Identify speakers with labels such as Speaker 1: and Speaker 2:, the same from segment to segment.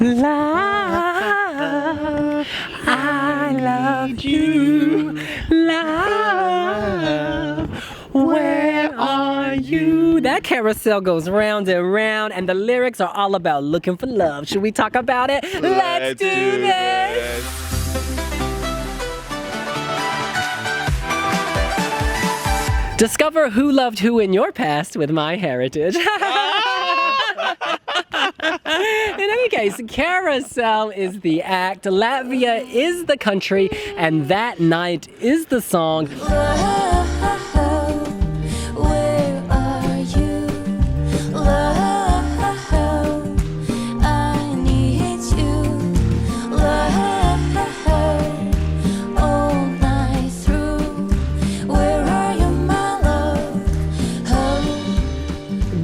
Speaker 1: Love, I love you. Love, where are you? That carousel goes round and round, and the lyrics are all about looking for love. Should we talk about it? Let's do this. Discover who loved who in your past with My Heritage. In any case, Carousel is the act, Latvia is the country, and That Night is the song.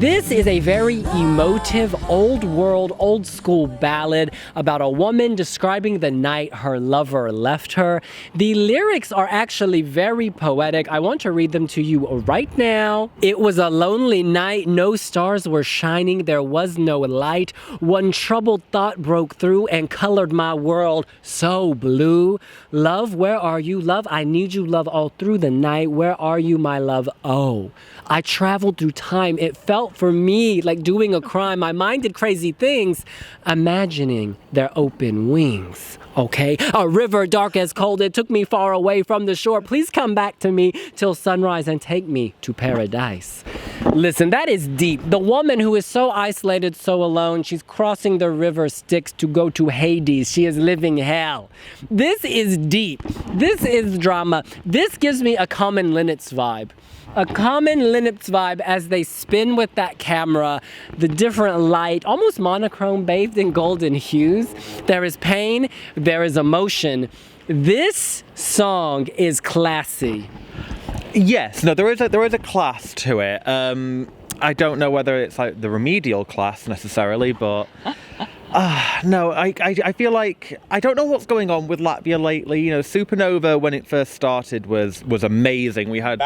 Speaker 1: This is a very emotive, old world, old school ballad about a woman describing the night her lover left her. The lyrics are actually very poetic. I want to read them to you right now. It was a lonely night, no stars were shining, there was no light. One troubled thought broke through and colored my world so blue. Love, where are you? Love, I need you, love, all through the night. Where are you, my love? Oh, I traveled through time. It felt for me like doing a crime. My mind did crazy things, imagining their open wings. Okay, a river dark as cold, it took me far away from the shore. Please come back to me till sunrise and take me to paradise. Listen, that is deep. The woman who is so isolated, so alone, she's crossing the river Styx to go to Hades. She is living hell. This is deep. This is drama. This gives me a Common Linnets vibe. A Common Linnets vibe as they spin with that camera, the different light, almost monochrome bathed in golden hues. There is pain, there is emotion. This song is classy.
Speaker 2: Yes, no, there is a class to it. I don't know whether it's like the remedial class necessarily, but no, I feel like I don't know what's going on with Latvia lately. You know, Supernova when it first started was amazing. We had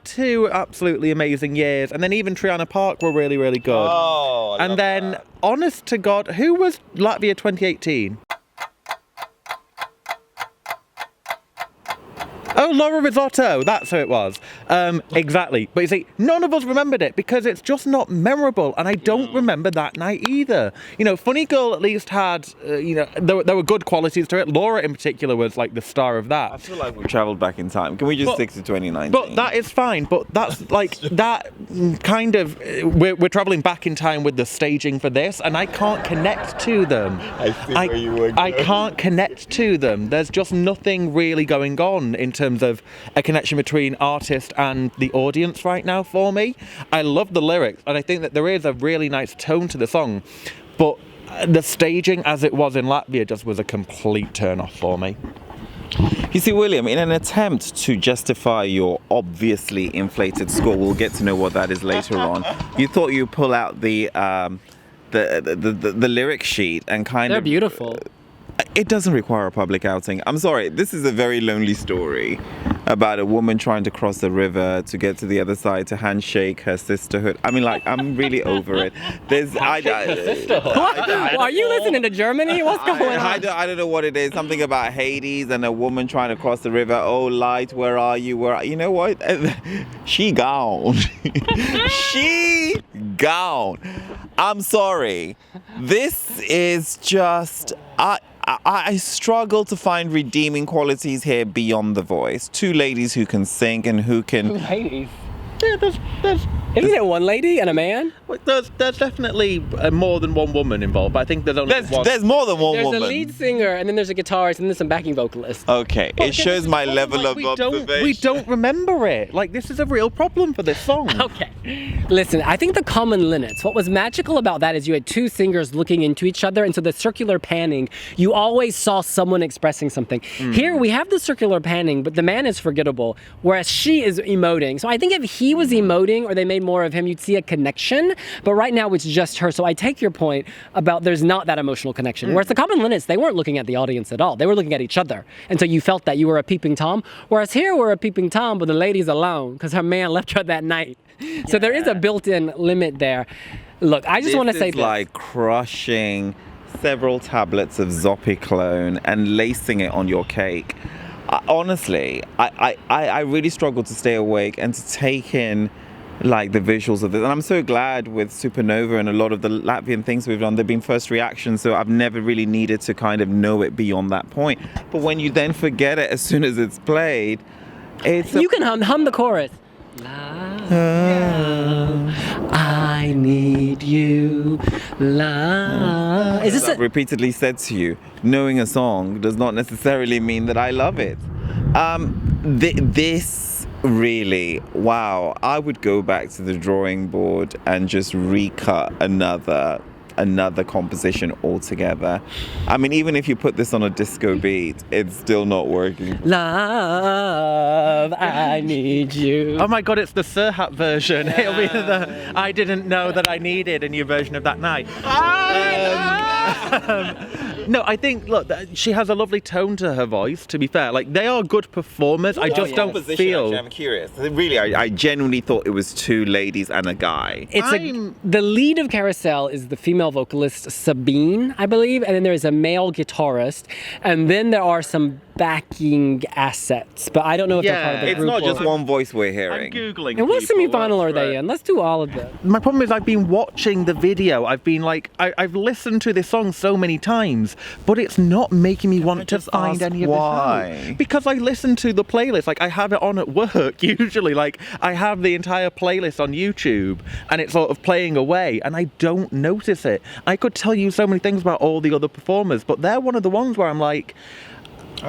Speaker 2: two absolutely amazing years, and then even Triana Park were really, really good.
Speaker 3: Oh,
Speaker 2: and then,
Speaker 3: that.
Speaker 2: Honest to God, who was Latvia 2018? Oh, Laura Risotto, that's who it was. Exactly. But you see, none of us remembered it because it's just not memorable, and I don't remember that night either. You know, Funny Girl at least had, there were good qualities to it. Laura in particular was like the star of that.
Speaker 3: I feel like we've travelled back in time. Can we just stick to 2019?
Speaker 2: But that is fine. But that's like, that kind of, we're travelling back in time with the staging for this, and I can't connect to them. I can't connect to them. There's just nothing really going on in terms of a connection between artist and the audience right now for me. I love the lyrics, and I think that there is a really nice tone to the song, but the staging as it was in Latvia just was a complete turn-off for me.
Speaker 3: You see, William, in an attempt to justify your obviously inflated score, we'll get to know what that is later on, you thought you'd pull out the lyric sheet and
Speaker 1: They're beautiful.
Speaker 3: It doesn't require a public outing. I'm sorry, this is a very lonely story about a woman trying to cross the river to get to the other side to handshake her sisterhood. I mean, like, I'm really over it.
Speaker 1: Are you listening to Germany? What's going on?
Speaker 3: I don't know what it is. Something about Hades and a woman trying to cross the river. Oh, light, where are you? You know what? She gone. She gone. I'm sorry. This is just... I struggle to find redeeming qualities here beyond the voice. Two ladies who can sing and who can...
Speaker 1: Ladies?
Speaker 2: Yeah, there's
Speaker 1: Isn't it one lady and a man?
Speaker 2: There's definitely more than one woman involved, but I think there's only one.
Speaker 3: There's more than one woman.
Speaker 1: There's a lead singer, and then there's a guitarist, and then some backing vocalists.
Speaker 3: Okay, it shows my level of observation.
Speaker 2: We don't remember it. Like, this is a real problem for this song.
Speaker 1: Okay. Listen, I think the Common Linnets, what was magical about that is you had two singers looking into each other, and so the circular panning, you always saw someone expressing something. Here, we have the circular panning, but the man is forgettable, whereas she is emoting. So I think if he was emoting, or they made more of him, you'd see a connection. But right now it's just her. So I take your point about there's not that emotional connection. Whereas the Common Linnets, they weren't looking at the audience at all. They were looking at each other. And so you felt that you were a peeping Tom. Whereas here we're a peeping Tom, but the lady's alone because her man left her that night. So there is a built-in limit there. Look, I just want to say
Speaker 3: this is like crushing several tablets of Zopiclone and lacing it on your cake. Honestly, I really struggle to stay awake and to take in like the visuals of this. And I'm so glad with Supernova and a lot of the Latvian things we've done, they've been first reactions, so I've never really needed to kind of know it beyond that point. But when you then forget it as soon as it's played,
Speaker 1: you can hum the chorus. I need you. Is this
Speaker 3: I've repeatedly said to you, knowing a song does not necessarily mean that I love it. This really, wow, I would go back to the drawing board and just recut another composition altogether. I mean, even if you put this on a disco beat, it's still not working.
Speaker 1: Love, I need you.
Speaker 2: Oh my God, it's the Serhat version. Yeah. It'll be the I didn't know that I needed a new version of that night. No, I think, look, she has a lovely tone to her voice, to be fair. Like, they are good performers. I just don't feel...
Speaker 3: Actually, I'm curious. Really, I genuinely thought it was two ladies and a guy.
Speaker 1: The lead of Carousel is the female vocalist Sabine, I believe, and then there is a male guitarist, and then there are some backing assets, but I don't know if they're part of the
Speaker 3: it's
Speaker 1: group.
Speaker 3: not just one voice we're hearing.
Speaker 2: I'm Googling
Speaker 1: And what
Speaker 2: people,
Speaker 1: semi-final are they in? Let's do all of them.
Speaker 2: My problem is I've been watching the video. I've been like, I've listened to this song so many times, but it's not making me want to find any of this out. Because I listen to the playlist, like I have it on at work usually, like I have the entire playlist on YouTube and it's sort of playing away and I don't notice it. I could tell you so many things about all the other performers, but they're one of the ones where I'm like,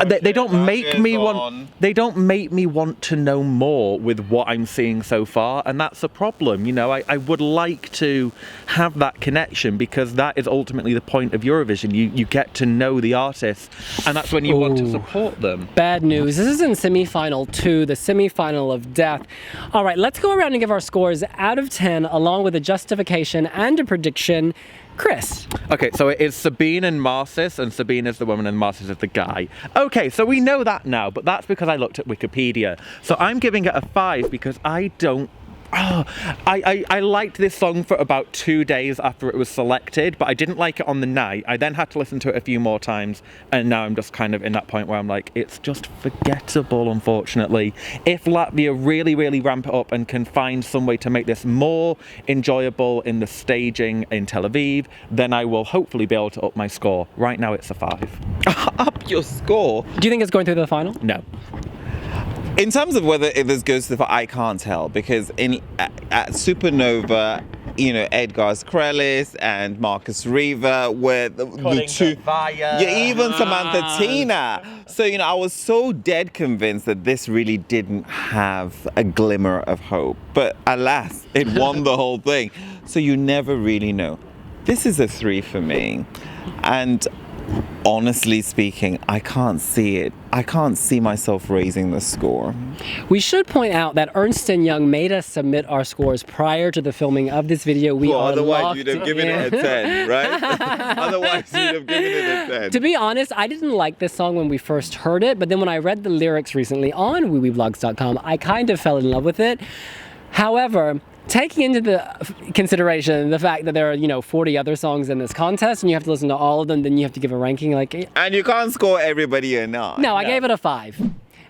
Speaker 2: they don't make me want. They don't make me want to know more with what I'm seeing so far, and that's a problem. You know, I would like to have that connection because that is ultimately the point of Eurovision. You get to know the artists, and that's when you want to support them.
Speaker 1: Bad news. This is in semi-final 2, the semi-final of death. All right, let's go around and give our scores out of 10, along with a justification and a prediction. Chris.
Speaker 2: Okay, so it is Sabine and Marcis, and Sabine is the woman and Marcis is the guy. Okay, so we know that now, but that's because I looked at Wikipedia. So I'm giving it a 5 because I don't... I liked this song for about 2 days after it was selected, but I didn't like it on the night. I then had to listen to it a few more times, and now I'm just kind of in that point where I'm like, it's just forgettable, unfortunately. If Latvia really, really ramp it up and can find some way to make this more enjoyable in the staging in Tel Aviv, then I will hopefully be able to up my score. Right now it's a 5.
Speaker 3: Up your score?
Speaker 1: Do you think it's going through the final?
Speaker 2: No.
Speaker 3: In terms of whether this goes to the I can't tell, because at Supernova, you know, Edgar Krellis and Marcus Riva were the two. Even Samantha Tina. So, you know, I was so dead convinced that this really didn't have a glimmer of hope. But alas, it won the whole thing. So you never really know. This is a 3 for me. And honestly speaking, I can't see it. I can't see myself raising the score.
Speaker 1: We should point out that Ernst & Young made us submit our scores prior to the filming of this video.
Speaker 3: Otherwise you'd have given it a 10, right? Otherwise you'd have given it a 10.
Speaker 1: To be honest, I didn't like this song when we first heard it, but then when I read the lyrics recently on wiwibloggs.com, I kind of fell in love with it. However, taking into the consideration the fact that there are, 40 other songs in this contest and you have to listen to all of them, then you have to give a ranking
Speaker 3: and you can't score everybody a 9.
Speaker 1: No, I gave it a 5.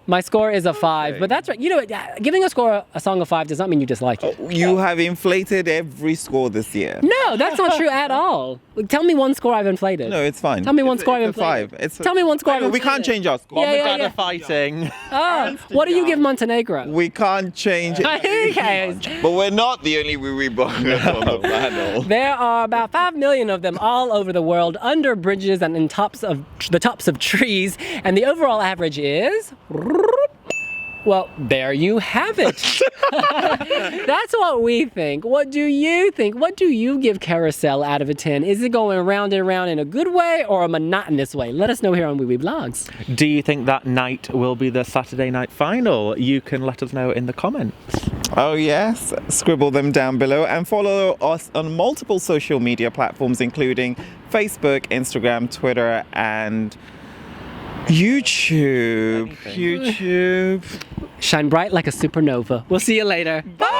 Speaker 1: My score is a 5, but that's right. Giving a song a 5 does not mean you dislike it.
Speaker 3: You have inflated every score this year.
Speaker 1: No, that's not true at all. Tell me one score I've inflated.
Speaker 3: No, it's fine.
Speaker 1: Tell me one score I've inflated.
Speaker 3: It's a 5.
Speaker 1: Tell me one score I've inflated.
Speaker 3: We can't change our score.
Speaker 1: Yeah.
Speaker 2: Fighting.
Speaker 1: What do you give Montenegro?
Speaker 3: We can't change it.
Speaker 1: Okay.
Speaker 3: But we're not the only Wiwi bloggers on the panel.
Speaker 1: There are about 5 million of them all over the world, under bridges and in the tops of trees, and the overall average is... Well, there you have it. That's what we think. What do you think? What do you give Carousel out of a 10? Is it going round and round in a good way or a monotonous way? Let us know here on Wiwi Blogs.
Speaker 2: Do you think that night will be the Saturday night final? You can let us know in the comments.
Speaker 3: Oh yes, scribble them down below and follow us on multiple social media platforms including Facebook, Instagram, Twitter and YouTube.
Speaker 1: Shine bright like a supernova. We'll see you later. Bye.